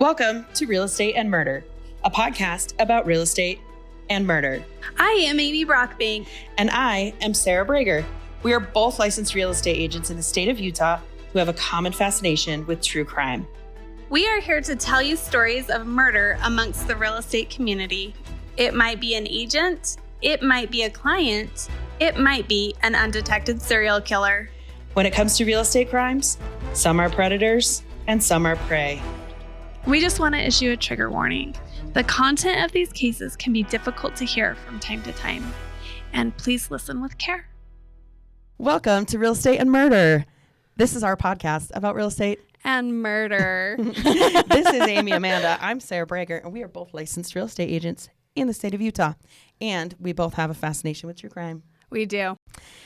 Welcome to Real Estate and Murder, a podcast about real estate and murder. I am Amy Brockbank. And I am Sarah Brager. We are both licensed real estate agents in the state of Utah who have a common fascination with true crime. We are here to tell you stories of murder amongst the real estate community. It might be an agent, it might be a client, it might be an undetected serial killer. When it comes to real estate crimes, some are predators and some are prey. We just want to issue a trigger warning. The content of these cases can be difficult to hear from time to time, and please listen with care. Welcome to Real Estate and Murder. This is our podcast about real estate and murder. This is Amy Amanda. I'm Sarah Brager, and we are both licensed real estate agents in the state of Utah. And we both have a fascination with true crime. We do.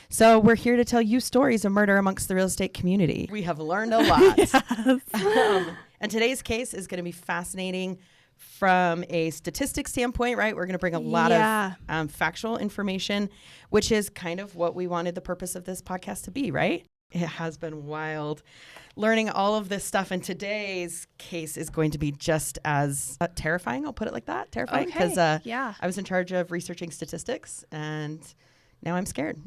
So we're here to tell you stories of murder amongst the real estate community. We have learned a lot. Yes. And today's case is going to be fascinating from a statistics standpoint, right? We're going to bring a lot of factual information, which is kind of what we wanted the purpose of this podcast to be, right? It has been wild learning all of this stuff. And today's case is going to be just as terrifying. I'll put it like that. Terrifying. Because I was in charge of researching statistics and now I'm scared.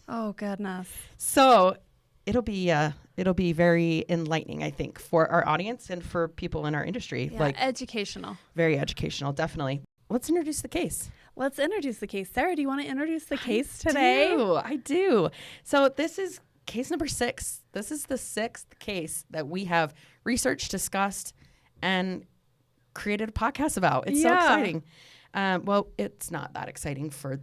Oh, goodness. So it'll be very enlightening, I think, for our audience and for people in our industry. Yeah, educational. Very educational, definitely. Let's introduce the case. Sarah, do you want to introduce the case today? I do. So this is case number 6. This is the 6th case that we have researched, discussed, and created a podcast about. It's so exciting. Well, it's not that exciting for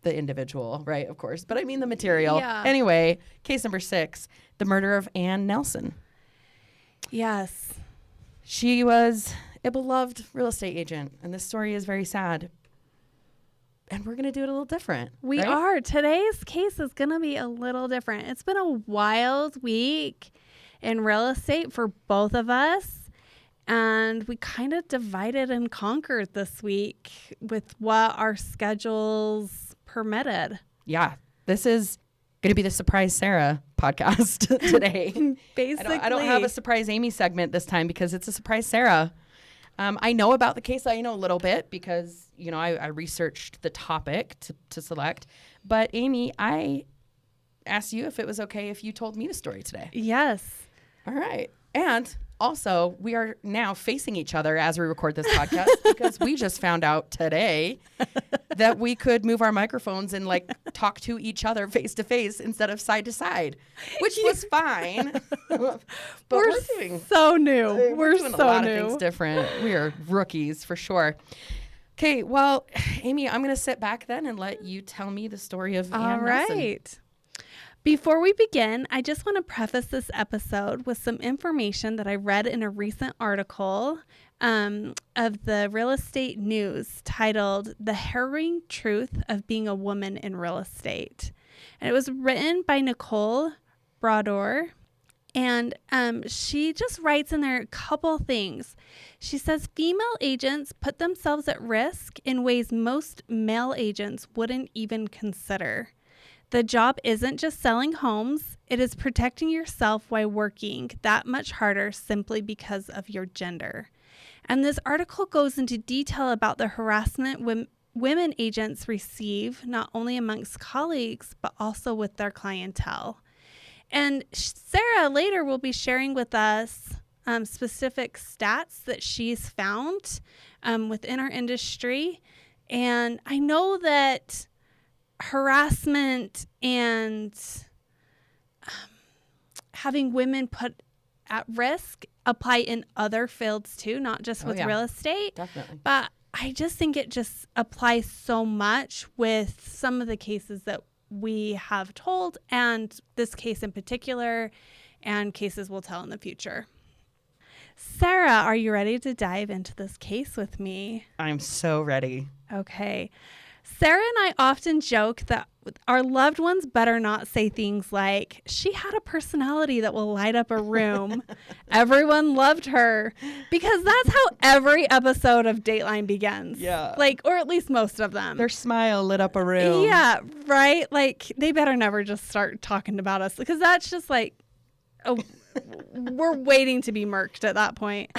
the individual, right? Of course. But I mean the material. Yeah. Anyway, case number 6, the murder of Ann Nelson. Yes. She was a beloved real estate agent, and this story is very sad. And we're going to do it a little different. We are. Today's case is going to be a little different. It's been a wild week in real estate for both of us. And we kind of divided and conquered this week with what our schedules permitted. Yeah. This is going to be the Surprise Sarah podcast today. Basically. I don't have a Surprise Amy segment this time because it's a Surprise Sarah. I know about the case. I know a little bit because, I researched the topic to select. But Amy, I asked you if it was okay if you told me the story today. Yes. All right. And also, we are now facing each other as we record this podcast because we just found out today that we could move our microphones and talk to each other face to face instead of side to side, which was fine. But we're doing so new. We're doing a lot of things different. We are rookies for sure. Okay, well, Amy, I'm going to sit back then and let you tell me the story of Ann Nelson. All right. Before we begin, I just want to preface this episode with some information that I read in a recent article of the Real Estate News titled The Harrowing Truth of Being a Woman in Real Estate. And it was written by Nicole Brodeur. And she just writes in there a couple things. She says, female agents put themselves at risk in ways most male agents wouldn't even consider. The job isn't just selling homes, it is protecting yourself while working that much harder simply because of your gender. And this article goes into detail about the harassment women agents receive, not only amongst colleagues, but also with their clientele. And Sarah later will be sharing with us specific stats that she's found within our industry. And I know that harassment and having women put at risk apply in other fields too, not just with real estate. Definitely. But I just think it just applies so much with some of the cases that we have told, and this case in particular, and cases we'll tell in the future. Sarah, are you ready to dive into this case with me? I'm so ready. Okay. Sarah and I often joke that our loved ones better not say things like, she had a personality that will light up a room. Everyone loved her. Because that's how every episode of Dateline begins. Yeah. Or at least most of them. Their smile lit up a room. Yeah, right? They better never just start talking about us. Because that's just we're waiting to be murked at that point.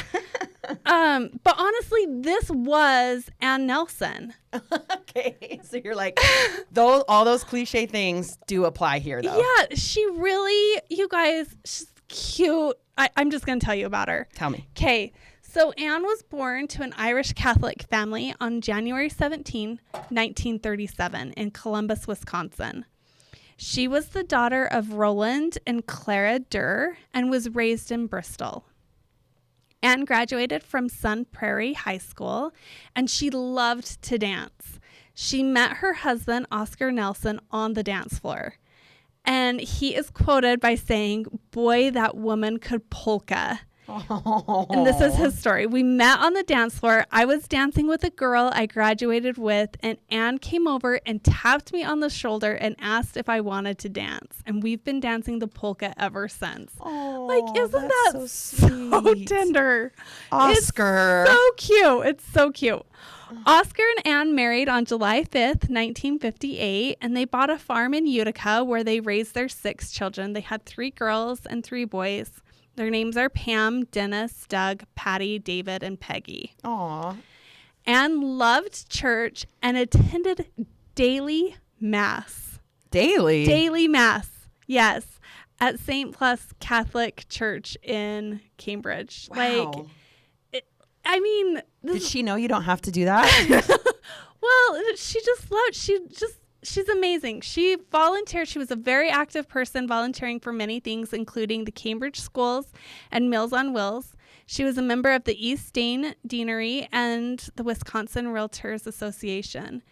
But honestly, this was Ann Nelson. Okay. So you're like, all those cliche things do apply here, though. Yeah, she really, you guys, she's cute. I'm just going to tell you about her. Tell me. Okay. So Anne was born to an Irish Catholic family on January 17, 1937 in Columbus, Wisconsin. She was the daughter of Roland and Clara Durr and was raised in Bristol. Anne graduated from Sun Prairie High School, and she loved to dance. She met her husband, Oscar Nelson, on the dance floor. And he is quoted by saying, "Boy, that woman could polka." Oh. And this is his story. "We met on the dance floor. I was dancing with a girl I graduated with, and Anne came over and tapped me on the shoulder and asked if I wanted to dance. And we've been dancing the polka ever since." Oh, like, isn't that so tender? Oscar. It's so cute. It's so cute. Oscar and Anne married on July 5th, 1958, and they bought a farm in Utica where they raised their 6 children. They had 3 girls and 3 boys. Their names are Pam, Dennis, Doug, Patty, David, and Peggy. Aw. Anne loved church and attended daily mass. Daily? Daily mass, yes, at St. Plus Catholic Church in Cambridge. Wow. Did she know you don't have to do that? Well, she just loved, she's amazing. She volunteered. She was a very active person, volunteering for many things, including the Cambridge Schools and Meals on Wheels. She was a member of the East Dane Deanery and the Wisconsin Realtors Association.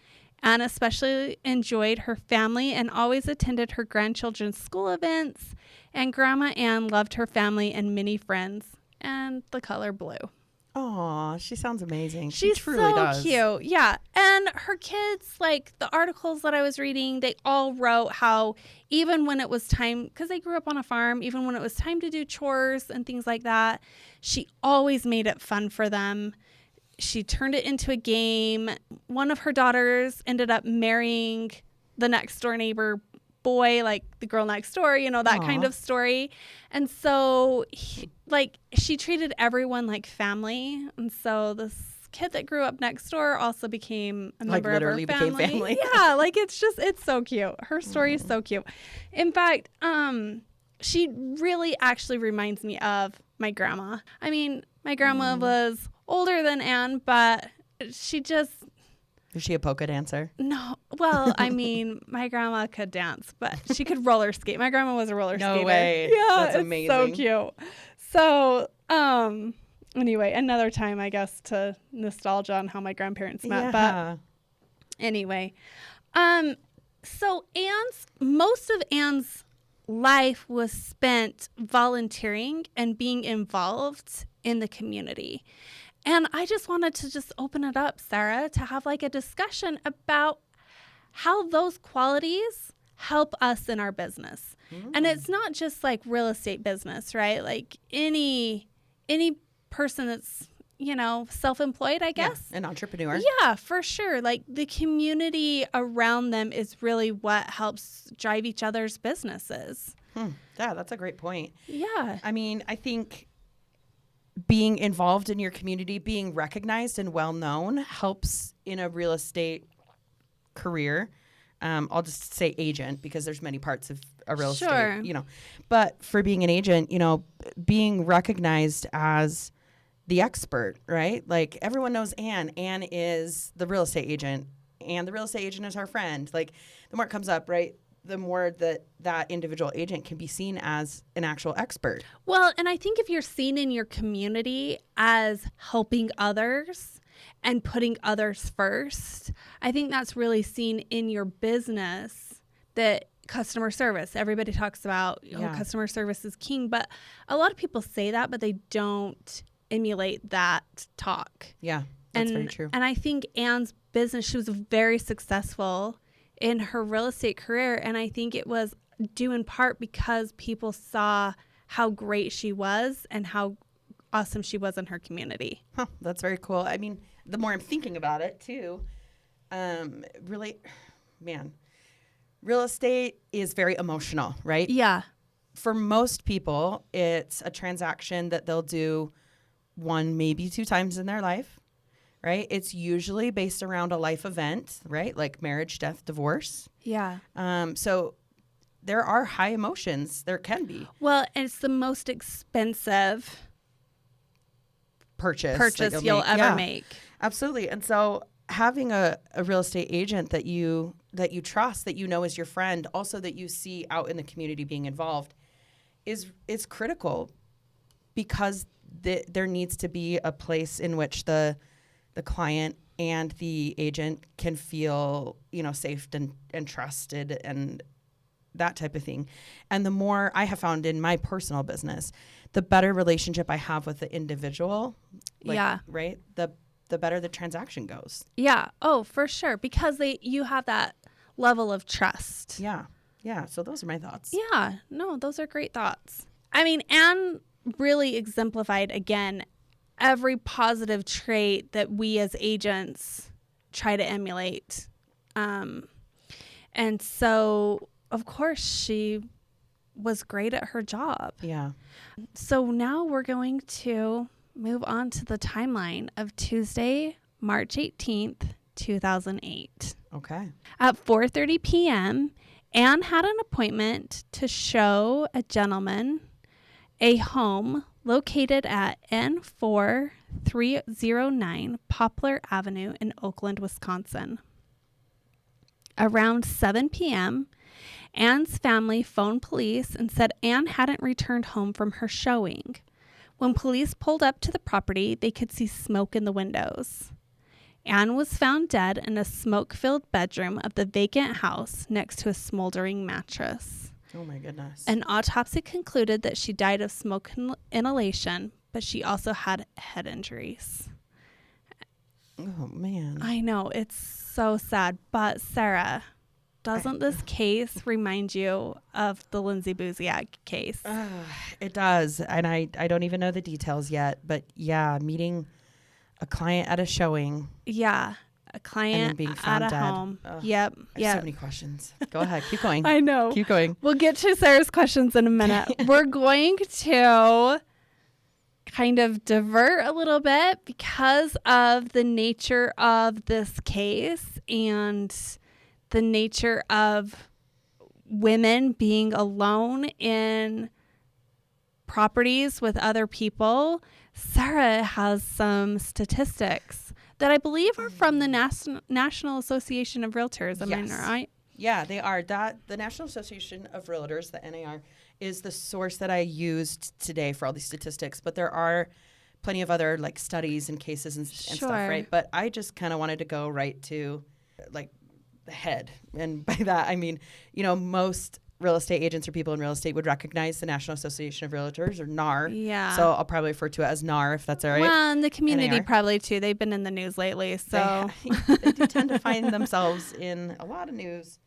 Anne especially enjoyed her family and always attended her grandchildren's school events. And Grandma Anne loved her family and many friends and the color blue. Oh, she sounds amazing. She truly so does. Cute. Yeah. And her kids, like the articles that I was reading, they all wrote how even when it was time, because they grew up on a farm, even when it was time to do chores and things like that, she always made it fun for them. She turned it into a game. One of her daughters ended up marrying the next door neighbor boy, like the girl next door, that kind of story. And so she treated everyone like family. And so this kid that grew up next door also became a member of her family. Became family. Yeah, it's so cute. Her story is so cute. In fact, she really actually reminds me of my grandma. I mean, my grandma was older than Anne, but she just... Is she a polka dancer? No. Well, I mean, my grandma could dance, but she could roller skate. My grandma was a roller skater. No way. Yeah, that's amazing. So cute. So, anyway, another time, I guess, to nostalgia on how my grandparents met. Yeah. But anyway, so most of Anne's life was spent volunteering and being involved in the community. And I just wanted to just open it up, Sarah, to have like a discussion about how those qualities help us in our business. And it's not just like real estate business, right? Like any person that's, self-employed, I guess. Yeah, an entrepreneur. Yeah, for sure. Like the community around them is really what helps drive each other's businesses. Yeah, that's a great point. Yeah. I mean, I think being involved in your community, being recognized and well known helps in a real estate career. I'll just say agent because there's many parts of a real estate, But for being an agent, being recognized as the expert, right? Like everyone knows Anne. Anne is the real estate agent, and the real estate agent is our friend. Like the more it comes up, right? The more that individual agent can be seen as an actual expert. Well, and I think if you're seen in your community as helping others and putting others first, I think that's really seen in your business. That customer service, everybody talks about, customer service is king, but a lot of people say that, but they don't emulate that talk. Yeah, that's very true. And I think Anne's business, she was very successful in her real estate career, and I think it was due in part because people saw how great she was and how awesome she was in her community. Huh, that's very cool. I mean, the more I'm thinking about it too, really, man, real estate is very emotional, right? Yeah. For most people, it's a transaction that they'll do one, maybe 2 times in their life, right? It's usually based around a life event, right? Like marriage, death, divorce. Yeah. So there are high emotions. There can be. Well, and it's the most expensive purchase you'll ever make. Absolutely. And so having a real estate agent that you trust, that you know is your friend, also that you see out in the community being involved is critical, because there needs to be a place in which the client and the agent can feel, safe and trusted and that type of thing. And the more I have found in my personal business, the better relationship I have with the individual, right? The better the transaction goes. Yeah. Oh, for sure. Because you have that level of trust. Yeah. Yeah. So those are my thoughts. Yeah. No, those are great thoughts. I mean, Anne really exemplified, again, every positive trait that we as agents try to emulate. And so, of course, she was great at her job. Yeah. So now we're going to move on to the timeline of Tuesday, March 18th, 2008. Okay. At 4:30 p.m., Anne had an appointment to show a gentleman a home located at N4309 Poplar Avenue in Oakland, Wisconsin. Around 7 p.m., Anne's family phoned police and said Anne hadn't returned home from her showing. When police pulled up to the property, they could see smoke in the windows. Anne was found dead in a smoke-filled bedroom of the vacant house next to a smoldering mattress. Oh, my goodness. An autopsy concluded that she died of smoke inhalation, but she also had head injuries. Oh, man. I know, it's so sad. But Sarah, doesn't this case remind you of the Lindsay Buziak case? It does. And I don't even know the details yet. But yeah, meeting a client at a showing. Yeah. A client being found at a home. Yep. I have so many questions. Go ahead. Keep going. I know. Keep going. We'll get to Sarah's questions in a minute. We're going to kind of divert a little bit because of the nature of this case and the nature of women being alone in properties with other people. Sarah has some statistics that I believe are from the National Association of Realtors. Am I right? Yeah, they are. The National Association of Realtors, the NAR, is the source that I used today for all these statistics. But there are plenty of other like studies and cases and stuff, right? But I just kind of wanted to go right to like the head. And by that, I mean, most real estate agents or people in real estate would recognize the National Association of Realtors, or NAR. Yeah. So I'll probably refer to it as NAR, if that's all right. Well, and the community probably too. They've been in the news lately, so they do tend to find themselves in a lot of news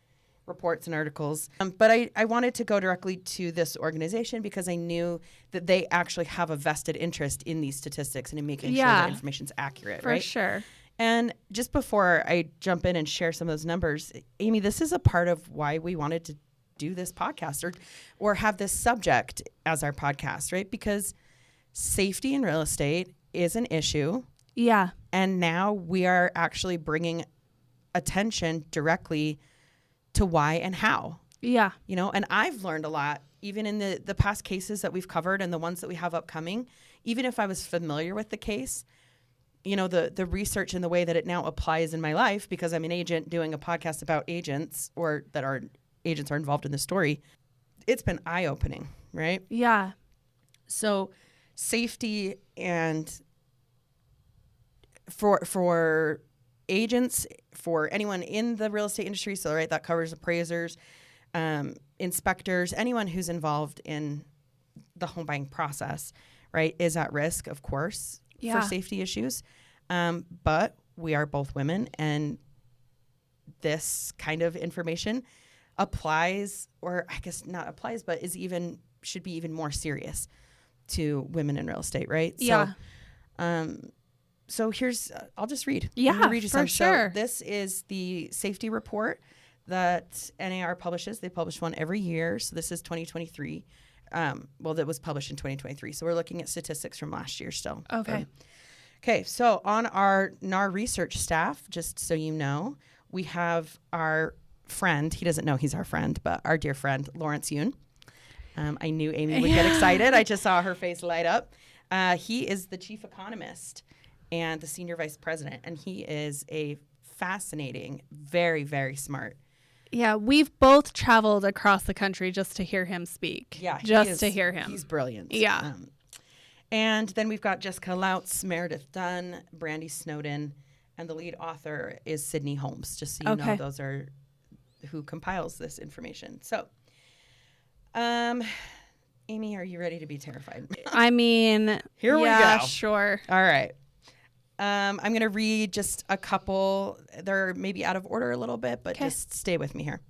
reports and articles. But I wanted to go directly to this organization because I knew that they actually have a vested interest in these statistics and in making sure that information's accurate, right? For sure. And just before I jump in and share some of those numbers, Amy, this is a part of why we wanted to do this podcast or have this subject as our podcast, right? Because safety in real estate is an issue. Yeah. And now we are actually bringing attention directly to why and how. Yeah. And I've learned a lot, even in the past cases that we've covered and the ones that we have upcoming. Even if I was familiar with the case, the research and the way that it now applies in my life, because I'm an agent doing a podcast about agents or that are agents are involved in the story, it's been eye-opening, right? Yeah. So safety and for agents, for anyone in the real estate industry, so right, that covers appraisers, inspectors, anyone who's involved in the home buying process, right, is at risk, of course, for safety issues. But we are both women, and this kind of information applies, or I guess not applies, but should be even more serious to women in real estate, right? Yeah. So here's, I'll just read. Yeah, read you for some. sure. So this is the safety report that NAR publishes. They publish one every year. So this is 2023. that was published in 2023. So we're looking at statistics from last year still. Okay. Okay. So on our NAR research staff, just so you know, we have our friend. He doesn't know he's our friend, but our dear friend, Lawrence Yoon. I knew Amy would get excited. I just saw her face light up. He is the chief economist and the senior vice president, and he is a fascinating, very, very smart. Yeah, we've both traveled across the country just to hear him speak. Yeah, to hear him. He's brilliant. Yeah. And then we've got Jessica Lautz, Meredith Dunn, Brandy Snowden, and the lead author is Sydney Holmes. Just so you know, those are who compiles this information. So, Amy, are you ready to be terrified? I mean, here we go. Yeah, sure. All right. I'm going to read just a couple. They're maybe out of order a little bit, but just stay with me here.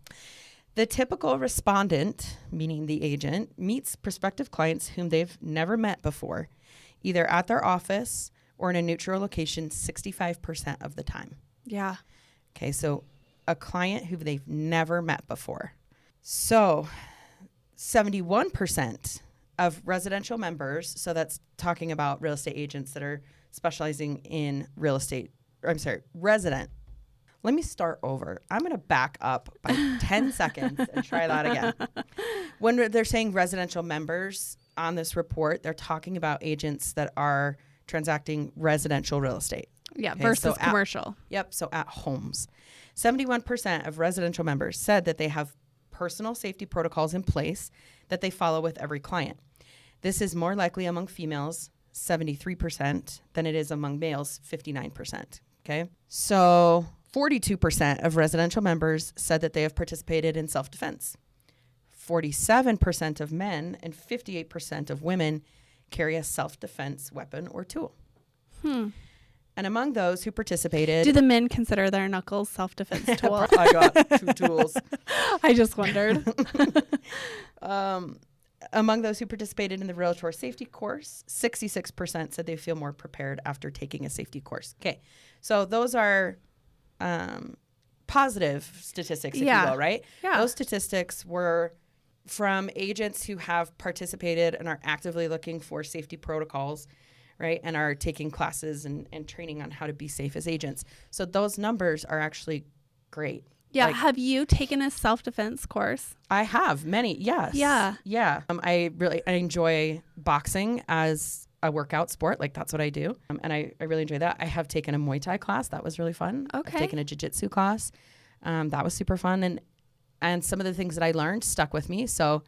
The typical respondent, meaning the agent, meets prospective clients whom they've never met before, either at their office or in a neutral location 65% of the time. Yeah. Okay, so a client who they've never met before. So 71% of residential members, so that's talking about real estate agents that are specializing in resident. Let me start over. I'm going to back up by 10 seconds and try that again. When they're saying residential members on this report, they're talking about agents that are transacting residential real estate. Yeah, versus commercial. So at homes. 71% of residential members said that they have personal safety protocols in place that they follow with every client. This is more likely among females, 73%, than it is among males, 59%. Okay. So 42% of residential members said that they have participated in self-defense. 47% of men and 58% of women carry a self-defense weapon or tool. And among those who participated... Do the men consider their knuckles self-defense tool? I got 2 tools. I just wondered. Among those who participated in the Realtor Safety course, 66% said they feel more prepared after taking a safety course. Okay, so those are positive statistics, if you will, right? Yeah. Those statistics were from agents who have participated and are actively looking for safety protocols, right, and are taking classes and training on how to be safe as agents. So those numbers are actually great. Yeah. Have you taken a self-defense course? I have many. Yes. Yeah. Yeah. I enjoy boxing as a workout sport. Like that's what I do. And I really enjoy that. I have taken a Muay Thai class. That was really fun. Okay. I've taken a jiu-jitsu class. That was super fun. And some of the things that I learned stuck with me. So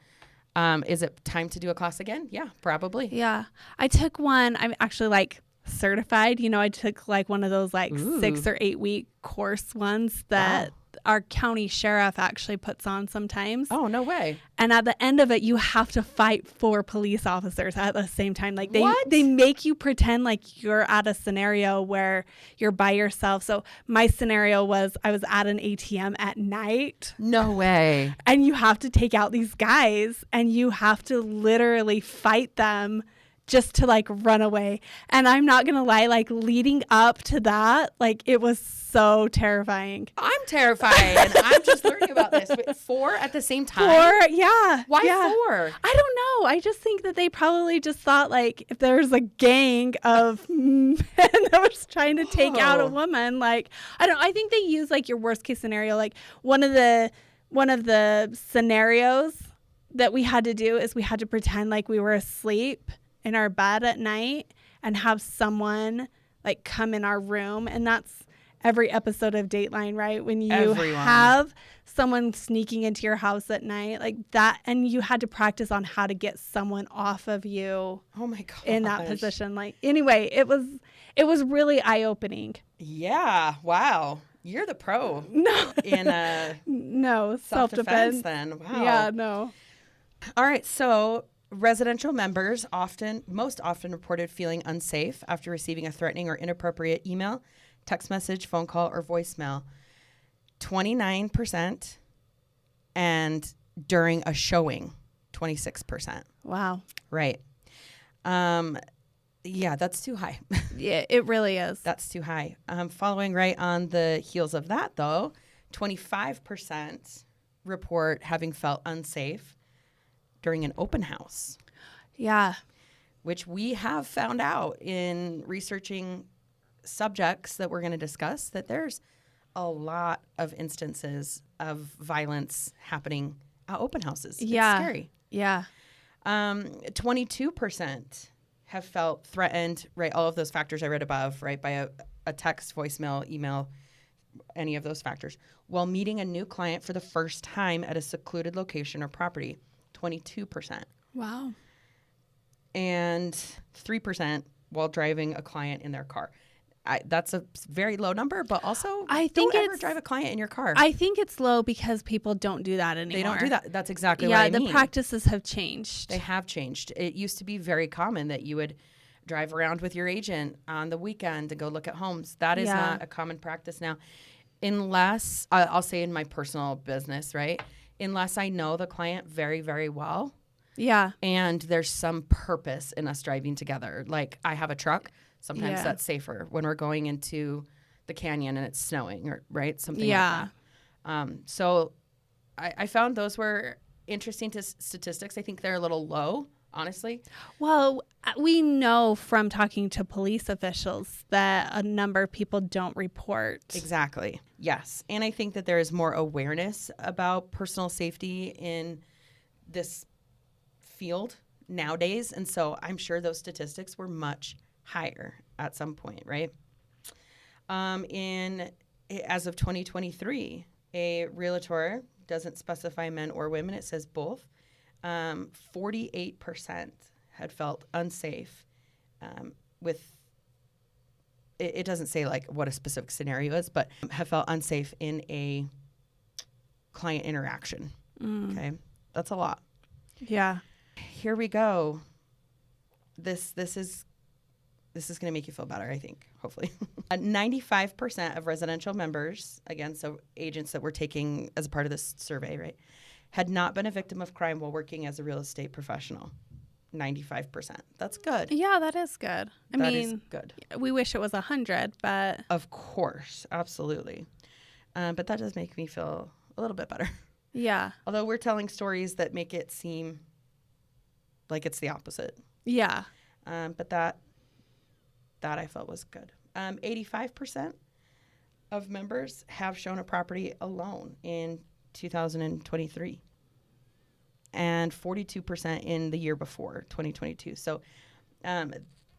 is it time to do a class again? Yeah, probably. Yeah. I took one. I'm actually certified. I took one of those 6 or 8 week course ones that our county sheriff actually puts on sometimes. Oh, no way. And at the end of it, you have to fight 4 police officers at the same time. They make you pretend like you're at a scenario where you're by yourself. So my scenario was I was at an ATM at night. No way. And you have to take out these guys and you have to literally fight them just to run away. And I'm not going to lie, leading up to that, it was so terrifying. I'm terrified. And I'm just learning about this. Wait, 4 at the same time? 4, yeah. Why yeah. 4? I don't know. I just think that they probably just thought if there's a gang of men that was trying to take out a woman, I think they use your worst case scenario. One of the scenarios that we had to do is we had to pretend we were asleep in our bed at night and have someone come in our room. And that's every episode of Dateline, right? When you have someone sneaking into your house at night that, and you had to practice on how to get someone off of you. Oh my God. In that position. Anyway, it was really eye-opening. Yeah. Wow. You're the pro. No. In no, self-defense then. Wow. Yeah, no. All right. So residential members most often reported feeling unsafe after receiving a threatening or inappropriate email, text message, phone call, or voicemail. 29%, and during a showing, 26%. Wow. Right. Yeah, that's too high. Yeah, it really is. That's too high. Following right on the heels of that, though, 25% report having felt unsafe during an open house. Yeah. Which we have found out in researching subjects that we're going to discuss, that there's a lot of instances of violence happening at open houses. Yeah. It's scary. Yeah. 22% have felt threatened, right? All of those factors I read above, right? By a text, voicemail, email, any of those factors, while meeting a new client for the first time at a secluded location or property. 22%. Wow. And 3% while driving a client in their car. That's a very low number, but also don't ever drive a client in your car. I think it's low because people don't do that anymore. They don't do that. That's exactly what I mean. Yeah, the practices have changed. They have changed. It used to be very common that you would drive around with your agent on the weekend to go look at homes. That is not a common practice now. Unless, I'll say in my personal business, right? Unless I know the client very, very well. Yeah. And there's some purpose in us driving together. Like I have a truck. Sometimes that's safer when we're going into the canyon and it's snowing, or right, something like that. So I found those were interesting statistics. I think they're a little low, honestly. Well, we know from talking to police officials that a number of people don't report. Exactly. Yes. And I think that there is more awareness about personal safety in this field nowadays. And so I'm sure those statistics were much higher at some point, right? As of 2023, a realtor doesn't specify men or women, it says both. 48% had felt unsafe with, it doesn't say like what a specific scenario is, but have felt unsafe in a client interaction. Okay. That's a lot. Yeah. Here we go. This is going to make you feel better, I think, hopefully. 95% of residential members, again, so agents that we're taking as a part of this survey, right, had not been a victim of crime while working as a real estate professional. 95%. That's good. Yeah, that is good. I That mean, is good. We wish it was 100, but... Of course, absolutely. But that does make me feel a little bit better. Yeah. Although we're telling stories that make it seem like it's the opposite. Yeah. But that I felt was good. 85% of members have shown a property alone in 2023. And 42% in the year before, 2022. So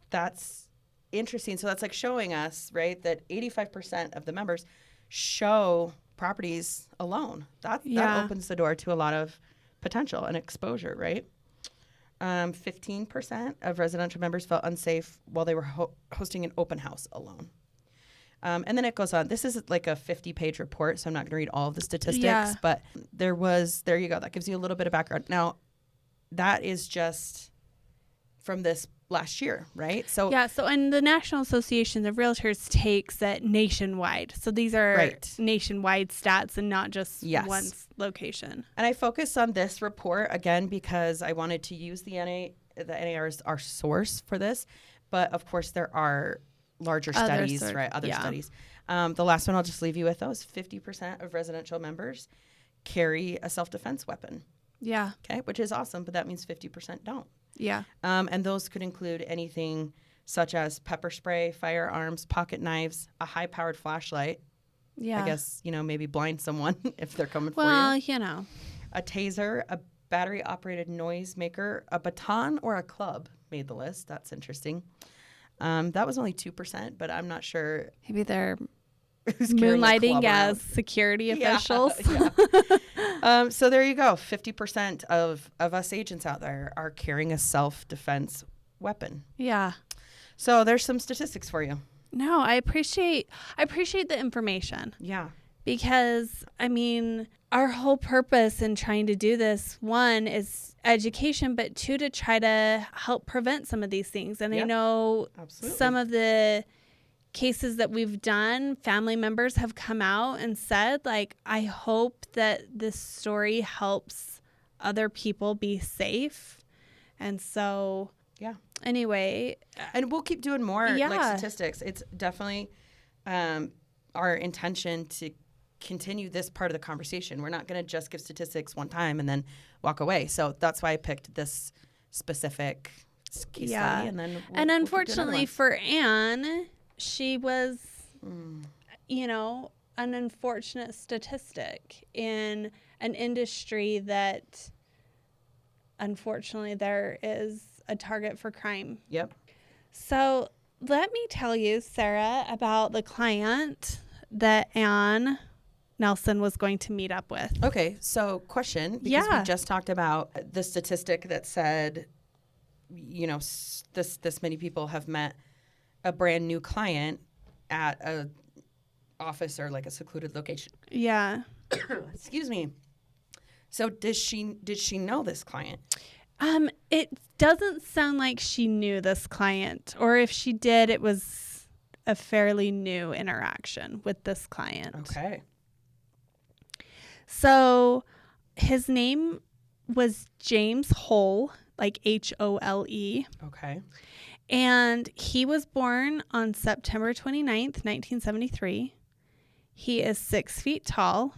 that's interesting. So that's like showing us, right, that 85% of the members show properties alone. That opens the door to a lot of potential and exposure, right? 15% of residential members felt unsafe while they were hosting an open house alone. And then it goes on. This is like a 50-page report, so I'm not going to read all of the statistics, but there you go. That gives you a little bit of background. Now, that is just from this last year, right? So and the National Association of Realtors takes that nationwide. So these are nationwide stats and not just one location. And I focus on this report again because I wanted to use the NAR as our source for this, but of course there are larger studies, right? Other studies. The last one I'll just leave you with those. 50% of residential members carry a self-defense weapon. Yeah. Okay, which is awesome, but that means 50% don't. Yeah. And those could include anything such as pepper spray, firearms, pocket knives, a high-powered flashlight. Yeah. I guess, maybe blind someone if they're coming for you. Well, A taser, a battery-operated noise maker, a baton, or a club made the list. That's interesting. That was only 2%, but I'm not sure. Maybe they're moonlighting as security officials. Yeah. So there you go. 50% of us agents out there are carrying a self-defense weapon. Yeah. So there's some statistics for you. No, I appreciate the information. Yeah. Because, our whole purpose in trying to do this, one, is education, but two, to try to help prevent some of these things. And I know some of the cases that we've done, family members have come out and said, like, I hope that this story helps other people be safe. And so, anyway. And we'll keep doing more like statistics. It's definitely our intention to continue this part of the conversation. We're not going to just give statistics one time and then walk away. So that's why I picked this specific case study. And then unfortunately for Anne, she was, you know, an unfortunate statistic in an industry that unfortunately there is a target for crime. Yep. So let me tell you, Sarah, about the client that Anne Nelson was going to meet up with. Okay, so question, because we just talked about the statistic that said, you know, this many people have met a brand new client at a office or like a secluded location. Yeah. Excuse me. So did she know this client? It doesn't sound like she knew this client, or if she did, it was a fairly new interaction with this client. Okay. So his name was James Hole, like Hole. Okay. And he was born on September 29th, 1973. He is 6 feet tall.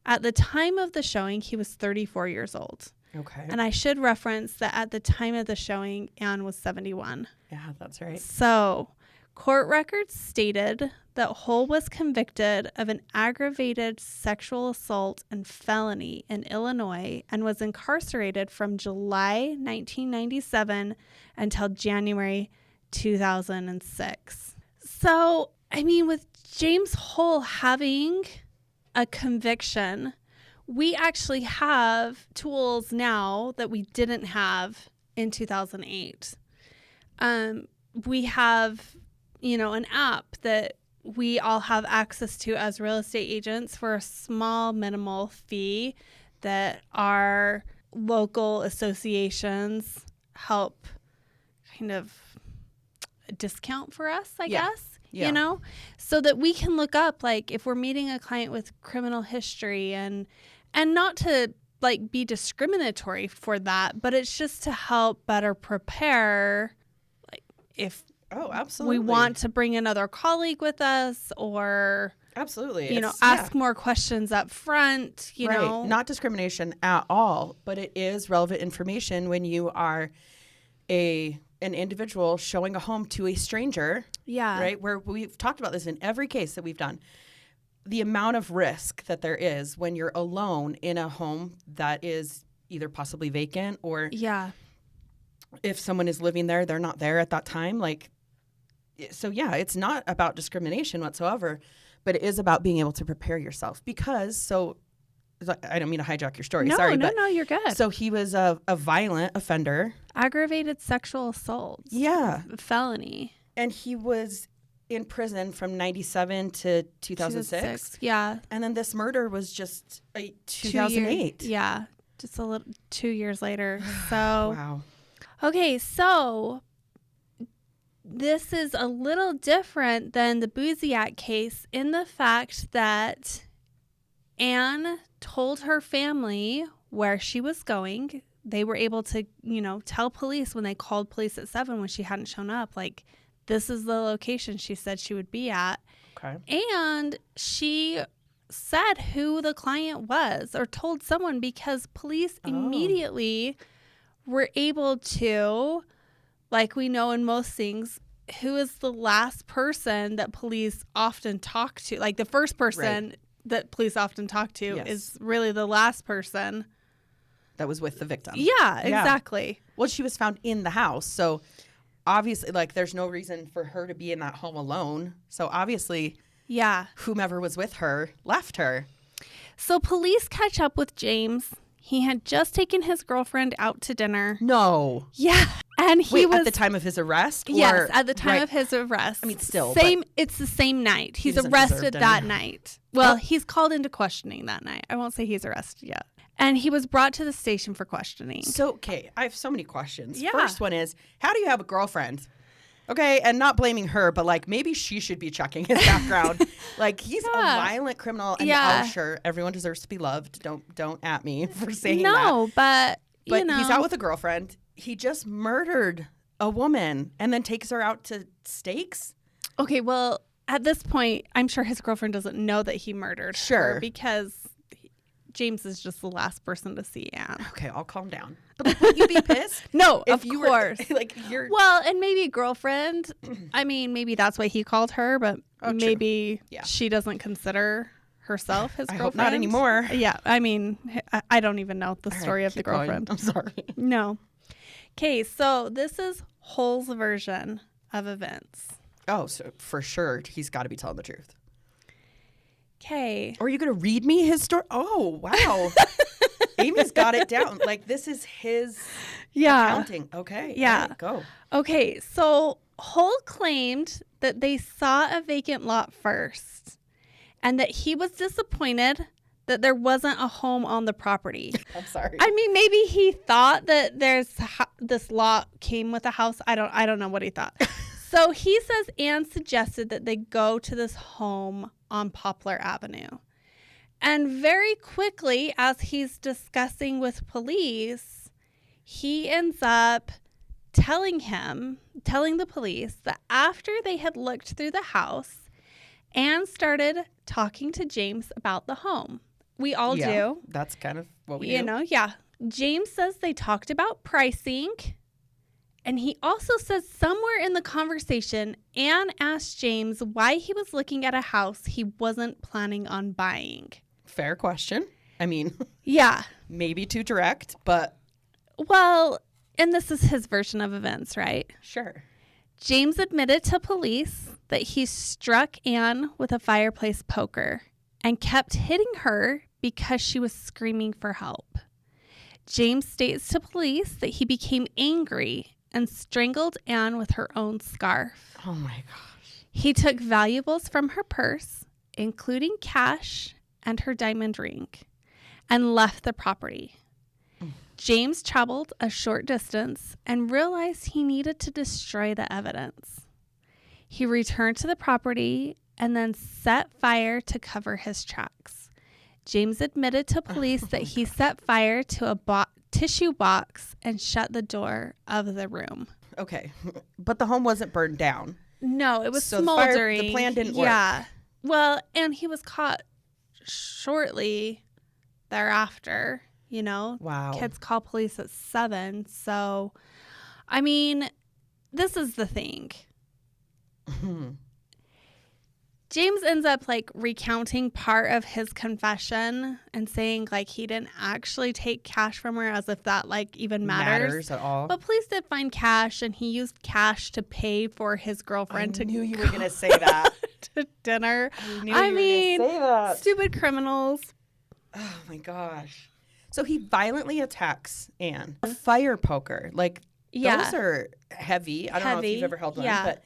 At the time of the showing, he was 34 years old. Okay. And I should reference that at the time of the showing, Anne was 71. Yeah, that's right. So, court records stated that Hole was convicted of an aggravated sexual assault and felony in Illinois and was incarcerated from July 1997 until January 2006. So, I mean, with James Hole having a conviction, we actually have tools now that we didn't have in 2008. We have, you know, an app that we all have access to as real estate agents for a small minimal fee that our local associations help kind of discount for us, I guess. Yeah. You know, so that we can look up, like, if we're meeting a client with criminal history and not to like be discriminatory for that, but it's just to help better prepare, like, if absolutely we want to bring another colleague with us, or absolutely, you know, ask more questions up front, you know. Not discrimination at all, but it is relevant information when you are an individual showing a home to a stranger. Yeah. Right? Where we've talked about this in every case that we've done. The amount of risk that there is when you're alone in a home that is either possibly vacant, or if someone is living there, they're not there at that time. Like, so yeah, it's not about discrimination whatsoever, but it is about being able to prepare yourself, because I don't mean to hijack your story. Sorry, but you're good. So he was a violent offender. Aggravated sexual assault. Yeah. Felony. And he was in prison from 97 to 2006. Yeah. And then this murder was just 2008. Yeah. Just 2 years later. So. Wow. Okay. So this is a little different than the Buziak case in the fact that Anne told her family where she was going. They were able to, you know, tell police when they called police at 7 when she hadn't shown up, like, this is the location she said she would be at. Okay. And she said who the client was, or told someone, because police immediately were able to, like we know in most things, who is the last person that police often talk to. Like, the first person that police often talk to is really the last person that was with the victim. Yeah, exactly. Well, she was found in the house, so obviously, like, there's no reason for her to be in that home alone. So obviously, whomever was with her left her. So police catch up with James. He had just taken his girlfriend out to dinner. No. Yeah. And he was at the time of his arrest? Yes, at the time of his arrest. I mean, still. It's the same night. He's arrested that night. Well, he's called into questioning that night. I won't say he's arrested yet. And he was brought to the station for questioning. So, okay, I have so many questions. Yeah. First one is, how do you have a girlfriend? Okay, and not blaming her, but, like, maybe she should be checking his background. Like, he's a violent criminal, and I'm sure everyone deserves to be loved. Don't at me for saying that. No, but you know. He's out with a girlfriend. He just murdered a woman and then takes her out to steaks. Okay, well, at this point, I'm sure his girlfriend doesn't know that he murdered her because James is just the last person to see Anne. Okay, I'll calm down. But would you be pissed? No, of course. You're... Well, and maybe girlfriend. I mean, maybe that's why he called her, but maybe she doesn't consider herself his girlfriend. I hope not anymore. Yeah, I mean, I don't even know the story of the girlfriend. I'm sorry. No. Okay, so this is Hull's version of events. Oh, so for sure, he's got to be telling the truth. Okay. Or are you going to read me his story? Oh, wow. Amy's got it down. Like, this is his accounting. Okay. Yeah. Right, go. Okay, so Hull claimed that they saw a vacant lot first and that he was disappointed that there wasn't a home on the property. I'm sorry. I mean, maybe he thought that this lot came with a house. I don't know what he thought. So he says Anne suggested that they go to this home on Poplar Avenue. And very quickly, as he's discussing with police, he ends up telling the police that after they had looked through the house, Anne started talking to James about the home. We all do. That's kind of what we do. James says they talked about pricing. And he also says somewhere in the conversation, Anne asked James why he was looking at a house he wasn't planning on buying. Fair question. I mean, maybe too direct, but... Well, and this is his version of events, right? Sure. James admitted to police that he struck Anne with a fireplace poker and kept hitting her because she was screaming for help. James states to police that he became angry and strangled Anne with her own scarf. Oh my gosh. He took valuables from her purse, including cash and her diamond ring, and left the property. James traveled a short distance and realized he needed to destroy the evidence. He returned to the property and then set fire to cover his tracks. James admitted to police that he set fire to a tissue box and shut the door of the room. Okay, but the home wasn't burned down. No, it was smoldering. The plan didn't work. Yeah. Well, and he was caught shortly thereafter, you know. Wow. Kids call police at 7. So, I mean, this is the thing. James ends up recounting part of his confession and saying he didn't actually take cash from her, as if that even matters at all. But police did find cash, and he used cash to pay for his girlfriend I knew you were going to say that. to dinner. I mean, say that. Stupid criminals. Oh my gosh. So he violently attacks Anne. A fire poker. Those are heavy. I don't know if you've ever held one, but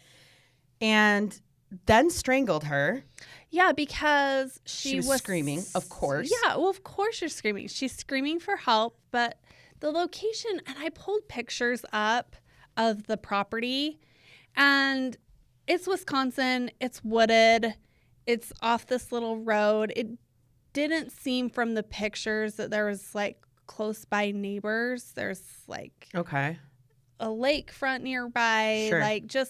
and then strangled her. Yeah, because she was screaming, of course. Yeah, well, of course she's screaming. She's screaming for help, but the location, and I pulled pictures up of the property, and it's Wisconsin. It's wooded. It's off this little road. It didn't seem from the pictures that there was close by neighbors. There's okay, a lakefront nearby. Sure.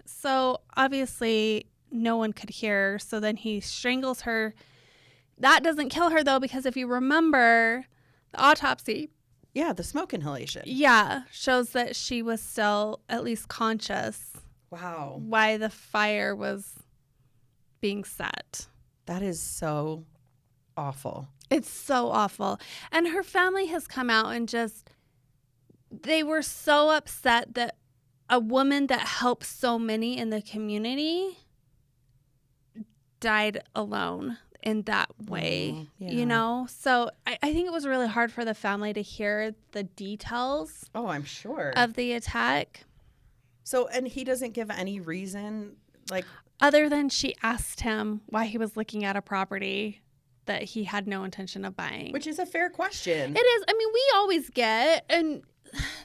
So obviously no one could hear her. So then he strangles her. That doesn't kill her though, because if you remember the autopsy. Yeah, the smoke inhalation. Yeah, shows that she was still at least conscious. Wow. Why the fire was being set. That is so awful. It's so awful. And her family has come out and they were so upset that a woman that helps so many in the community died alone in that way, you know? So I think it was really hard for the family to hear the details. Oh, I'm sure. Of the attack. So, and he doesn't give any reason, other than she asked him why he was looking at a property that he had no intention of buying. Which is a fair question. It is. I mean, we always get, and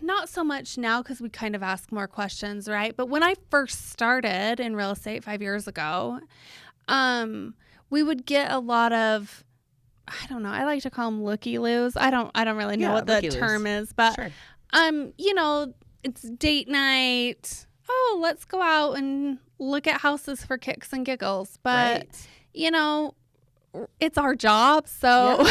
not so much now because we kind of ask more questions, right? But when I first started in real estate 5 years ago, we would get a lot of, I don't know, I like to call them looky-loos. I don't really know what the term is, but, sure. you know, it's date night. oh, let's go out and look at houses for kicks and giggles. But, it's our job. So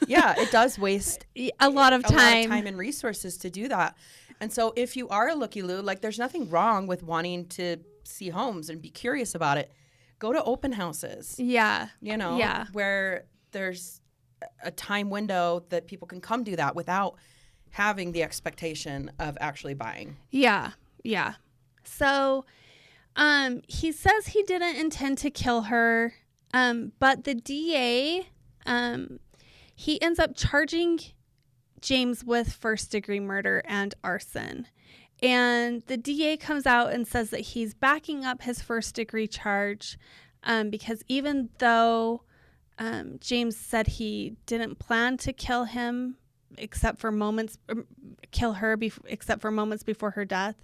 yeah, it does waste a lot of time and resources to do that. And so if you are a looky-loo, like there's nothing wrong with wanting to see homes and be curious about it. Go to open houses. Yeah. Where there's a time window that people can come do that without having the expectation of actually buying. Yeah. Yeah. So he says he didn't intend to kill her, but the DA, he ends up charging James with first-degree murder and arson. And the DA comes out and says that he's backing up his first-degree charge because even though James said he didn't plan to kill him except for moments before her death,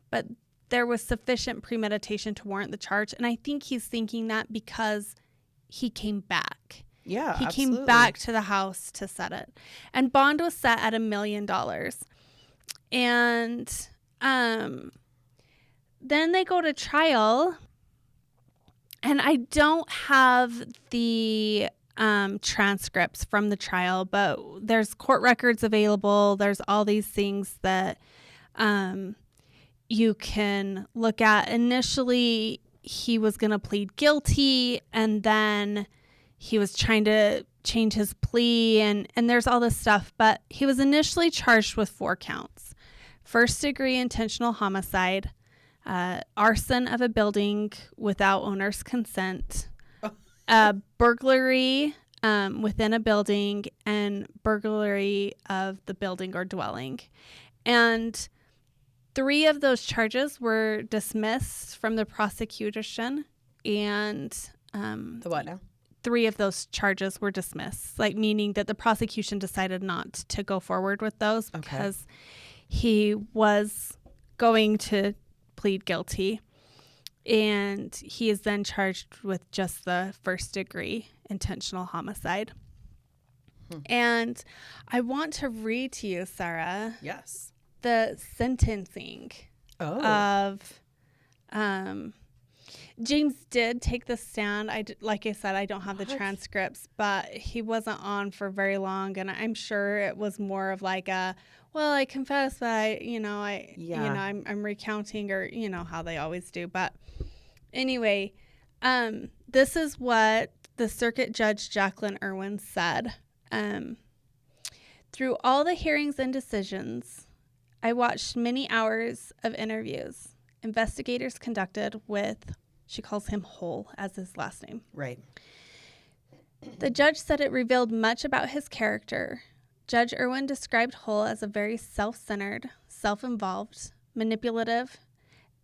but there was sufficient premeditation to warrant the charge. And I think he's thinking that because he came back. Yeah, he absolutely. came back to the house to set it. And bond was set at $1 million. And then they go to trial. And I don't have the transcripts from the trial, but there's court records available. There's all these things that you can look at. Initially, he was going to plead guilty, and then he was trying to change his plea, and there's all this stuff. But he was initially charged with 4 counts. First-degree intentional homicide, arson of a building without owner's consent, burglary within a building, and burglary of the building or dwelling. And 3 of those charges were dismissed from the prosecution, and the what now? 3 of those charges were dismissed, like meaning that the prosecution decided not to go forward with those because he was going to plead guilty. And he is then charged with just the first-degree intentional homicide. And I want to read to you, Sarah. Yes. The sentencing of James did take the stand. Like I said, I don't have the transcripts, but he wasn't on for very long, and I'm sure it was more of like a, well, I confess that I'm recounting, or how they always do. But anyway, this is what the Circuit Judge Jacqueline Irwin said. Through all the hearings and decisions, I watched many hours of interviews investigators conducted with, she calls him Hull as his last name. Right. The judge said it revealed much about his character. Judge Irwin described Hull as a very self-centered, self-involved, manipulative,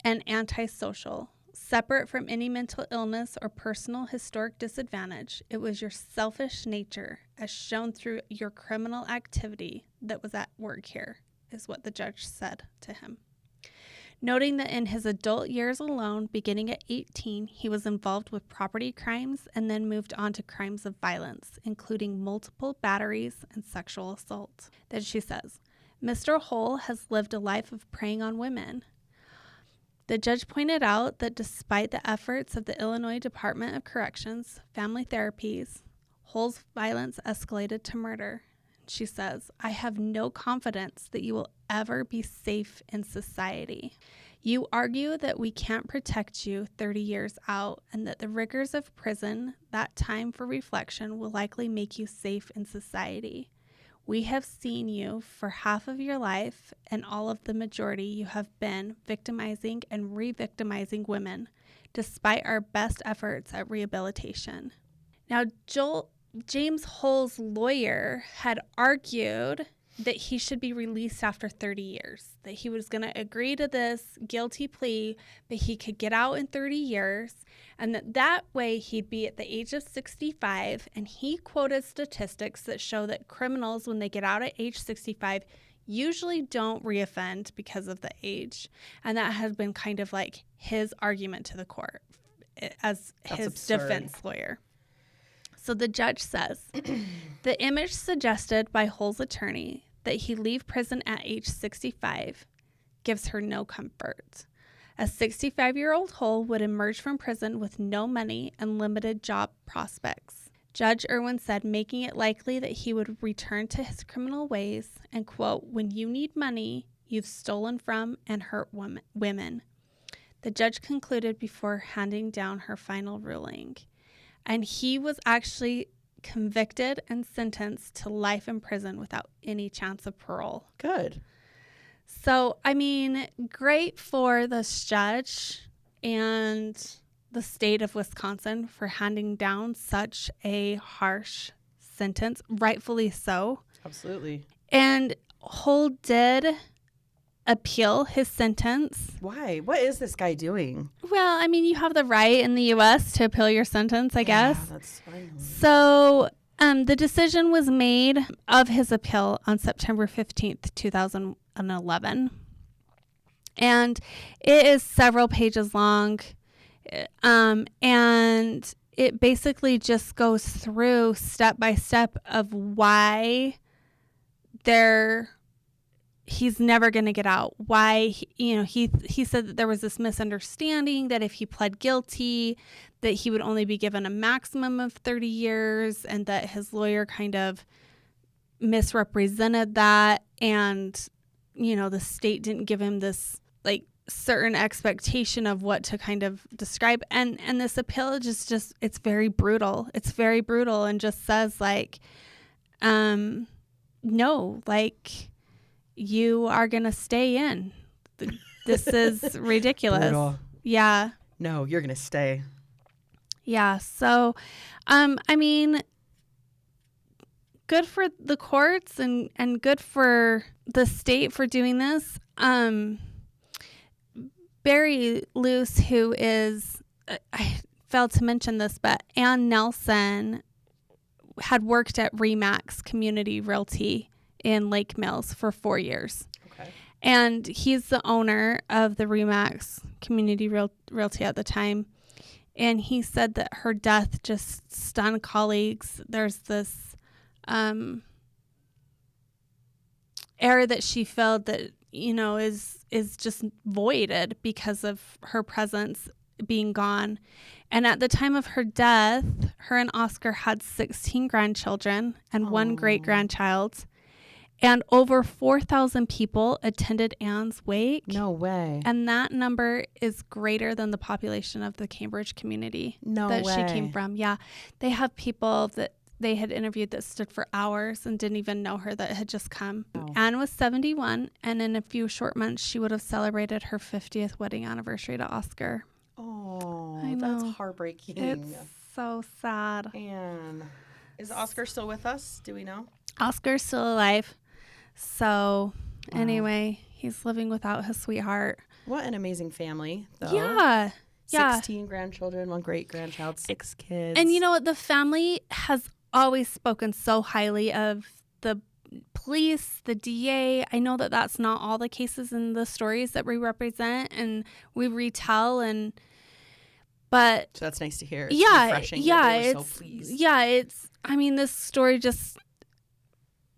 and antisocial. Separate from any mental illness or personal historic disadvantage, it was your selfish nature, as shown through your criminal activity, that was at work here, is what the judge said to him. Noting that in his adult years alone, beginning at 18, he was involved with property crimes and then moved on to crimes of violence, including multiple batteries and sexual assault. Then she says, Mr. Hull has lived a life of preying on women. The judge pointed out that despite the efforts of the Illinois Department of Corrections, family therapies, Hull's violence escalated to murder. She says, I have no confidence that you will ever be safe in society. You argue that we can't protect you 30 years out and that the rigors of prison, that time for reflection, will likely make you safe in society. We have seen you for half of your life, and all of the majority you have been victimizing and re-victimizing women, despite our best efforts at rehabilitation. Now, James Hull's lawyer had argued that he should be released after 30 years, that he was going to agree to this guilty plea, but he could get out in 30 years, and that way he'd be at the age of 65. And he quoted statistics that show that criminals, when they get out at age 65, usually don't reoffend because of the age. And that has been kind of like his argument to the court as his defense lawyer. So the judge says, the image suggested by Hull's attorney that he leave prison at age 65 gives her no comfort. A 65-year-old Hull would emerge from prison with no money and limited job prospects. Judge Irwin said, making it likely that he would return to his criminal ways and, quote, when you need money, you've stolen from and hurt women. The judge concluded before handing down her final ruling. And he was actually convicted and sentenced to life in prison without any chance of parole. Good. So, I mean, great for this judge and the state of Wisconsin for handing down such a harsh sentence, rightfully so. Absolutely. And Hull did appeal his sentence. Why? What is this guy doing? Well, I mean, you have the right in the U.S. to appeal your sentence, I guess. That's fine. So the decision was made of his appeal on September 15th, 2011. And it is several pages long. And it basically just goes through step by step of why he's never going to get out. Why, he said that there was this misunderstanding that if he pled guilty, that he would only be given a maximum of 30 years and that his lawyer kind of misrepresented that. And, the state didn't give him this certain expectation of what to kind of describe. And this appeal is just it's very brutal. It's very brutal and just says no, you are going to stay in. This is ridiculous. Brutal. Yeah. No, you're going to stay. Yeah. So, I mean, good for the courts and good for the state for doing this. Barry Luce, who is, I failed to mention this, but Ann Nelson had worked at Remax Community Realty in Lake Mills for 4 years. Okay. And he's the owner of the Remax Community Realty at the time. And he said that her death just stunned colleagues. There's this air that she felt that, is just voided because of her presence being gone. And at the time of her death, her and Oscar had 16 grandchildren and one great-grandchild. And over 4,000 people attended Ann's wake. No way. And that number is greater than the population of the Cambridge community she came from. Yeah. They have people that they had interviewed that stood for hours and didn't even know her, that had just come. Oh. Anne was 71, and in a few short months, she would have celebrated her 50th wedding anniversary to Oscar. Oh, that's heartbreaking. It's so sad. And is Oscar still with us? Do we know? Oscar's still alive. So, anyway, he's living without his sweetheart. What an amazing family, though. Yeah. 16 grandchildren, one great-grandchild, 6 kids. And you know what? The family has always spoken so highly of the police, the DA. I know that that's not all the cases in the stories that we represent and we retell, but so that's nice to hear. It's refreshing. This story just,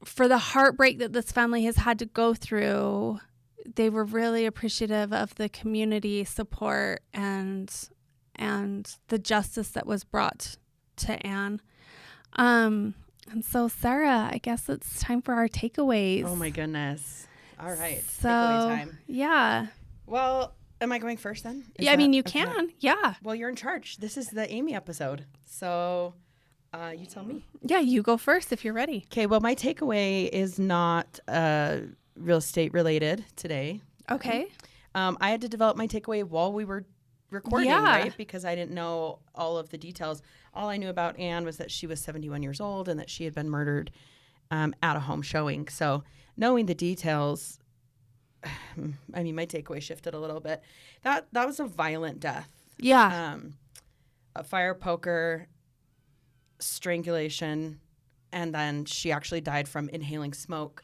for the heartbreak that this family has had to go through, they were really appreciative of the community support and the justice that was brought to Anne. And so, Sarah, I guess it's time for our takeaways. Oh, my goodness. All right. So, takeaway time. Yeah. Well, am I going first then? You can. Yeah. Well, you're in charge. This is the Amy episode. So you tell me. Yeah, you go first if you're ready. Okay. Well, my takeaway is not real estate related today. Okay. I had to develop my takeaway while we were recording, right? Because I didn't know all of the details. All I knew about Anne was that she was 71 years old and that she had been murdered at a home showing. So knowing the details, my takeaway shifted a little bit. That was a violent death. Yeah. A fire poker, strangulation, and then she actually died from inhaling smoke.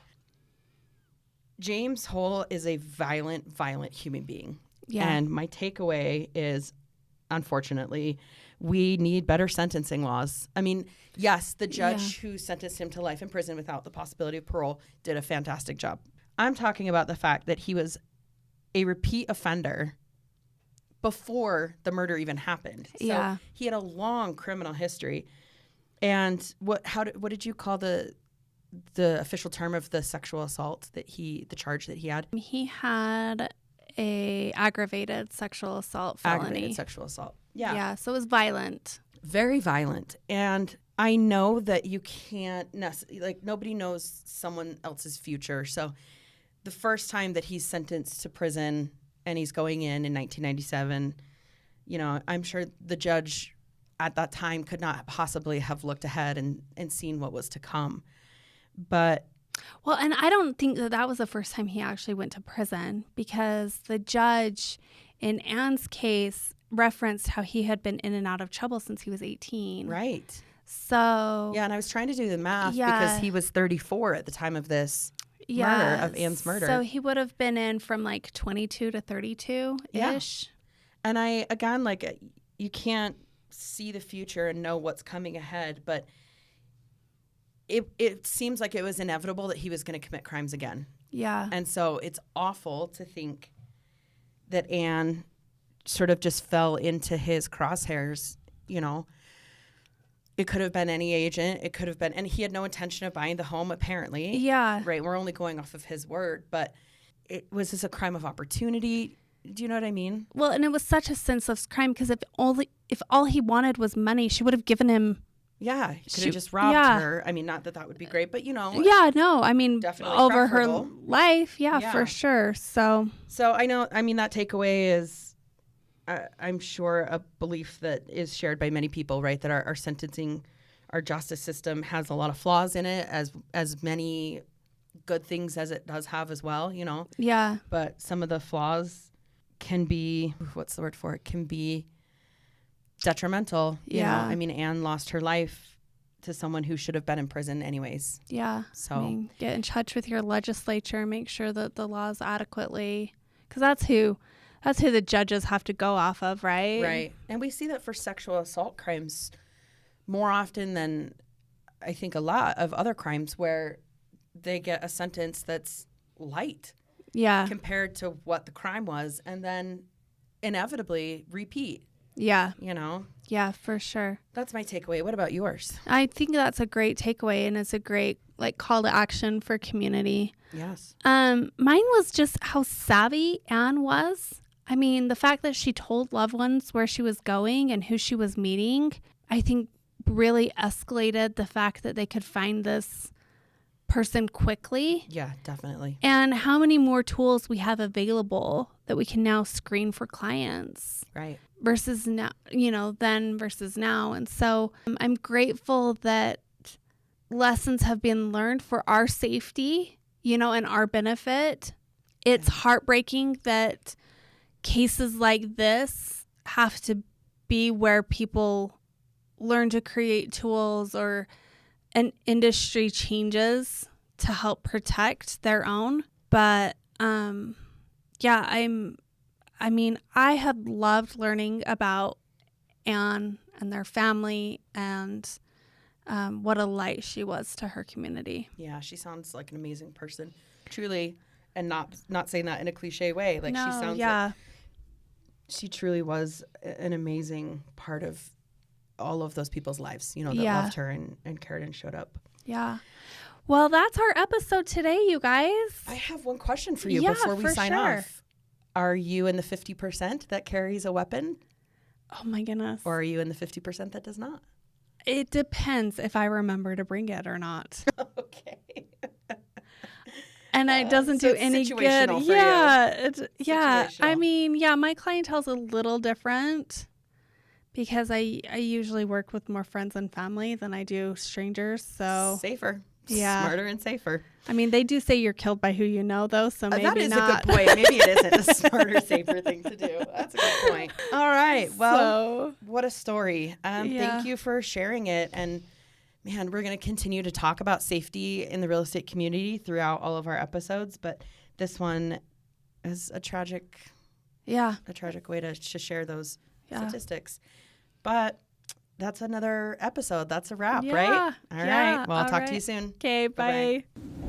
James Hull is a violent human being. Yeah. And my takeaway is, unfortunately, we need better sentencing laws. I mean, yes, the judge who sentenced him to life in prison without the possibility of parole did a fantastic job. I'm talking about the fact that he was a repeat offender before the murder even happened. So he had a long criminal history. And what did you call the official term of the sexual assault the charge that he had? He had a aggravated sexual assault felony. Aggravated sexual assault. Yeah. Yeah, so it was violent. Very violent. And I know that you can't nobody knows someone else's future. So the first time that he's sentenced to prison and he's going in 1997, I'm sure the judge at that time could not possibly have looked ahead and seen what was to come. But well, and I don't think that was the first time he actually went to prison, because the judge in Ann's case referenced how he had been in and out of trouble since he was 18. Right. So yeah, and I was trying to do the math because he was 34 at the time of this murder, of Ann's murder. So he would have been in from like 22 to 32-ish. Yeah. And I, again, you can't see the future and know what's coming ahead, but it seems like it was inevitable that he was going to commit crimes again. Yeah. And so it's awful to think that Ann sort of just fell into his crosshairs, It could have been any agent. It could have been, and he had no intention of buying the home, apparently. Yeah. Right. We're only going off of his word, but was this a crime of opportunity? Do you know what I mean? Well, and it was such a senseless crime, because if all he wanted was money, she would have given him. Yeah, he could have just robbed her. I mean, not that would be great, but Yeah, no, I mean, definitely over preferable. her life, yeah, for sure. So I know. I mean, that takeaway is, I'm sure, a belief that is shared by many people, right? That our sentencing, our justice system has a lot of flaws in it, as many good things as it does have as well, Yeah. But some of the flaws can be, what's the word for it? Can be detrimental. Yeah. I mean, Ann lost her life to someone who should have been in prison anyways. Yeah. So get in touch with your legislature, make sure that the laws adequately, because that's who the judges have to go off of, right? Right. And we see that for sexual assault crimes more often than I think a lot of other crimes, where they get a sentence that's light. Yeah. Compared to what the crime was, and then inevitably repeat. Yeah. Yeah, for sure. That's my takeaway. What about yours? I think that's a great takeaway, and it's a great call to action for community. Yes. Mine was just how savvy Ann was. I mean, the fact that she told loved ones where she was going and who she was meeting, I think really escalated the fact that they could find this person quickly. Yeah, definitely. And how many more tools we have available that we can now screen for clients. Right. Versus now, then versus now. And so I'm grateful that lessons have been learned for our safety, and our benefit. It's heartbreaking that cases like this have to be where people learn to create tools or an industry changes to help protect their own. But I have loved learning about Ann and their family, and what a light she was to her community. Yeah, she sounds like an amazing person, truly, and not saying that in a cliche way. Like, no, she sounds like she truly was an amazing part of all of those people's lives, that loved her and cared and showed up. Yeah. Well, that's our episode today, you guys. I have one question for you before we sign off. Are you in the 50% that carries a weapon? Oh, my goodness. Or are you in the 50% that does not? It depends if I remember to bring it or not. Okay. And it doesn't do any good. Yeah. I mean, my clientele's a little different because I usually work with more friends and family than I do strangers. So safer. Yeah. Smarter and safer. I mean, they do say you're killed by who you know, though, so maybe that is not. a good point. Maybe it isn't a smarter, safer thing to do. That's a good point. All right. Well, what a story. Thank you for sharing it. And, man, we're going to continue to talk about safety in the real estate community throughout all of our episodes. But this one is a tragic way to share those statistics. But that's another episode. That's a wrap, right? All right. Well, I'll talk to you soon. Okay, bye. Bye-bye.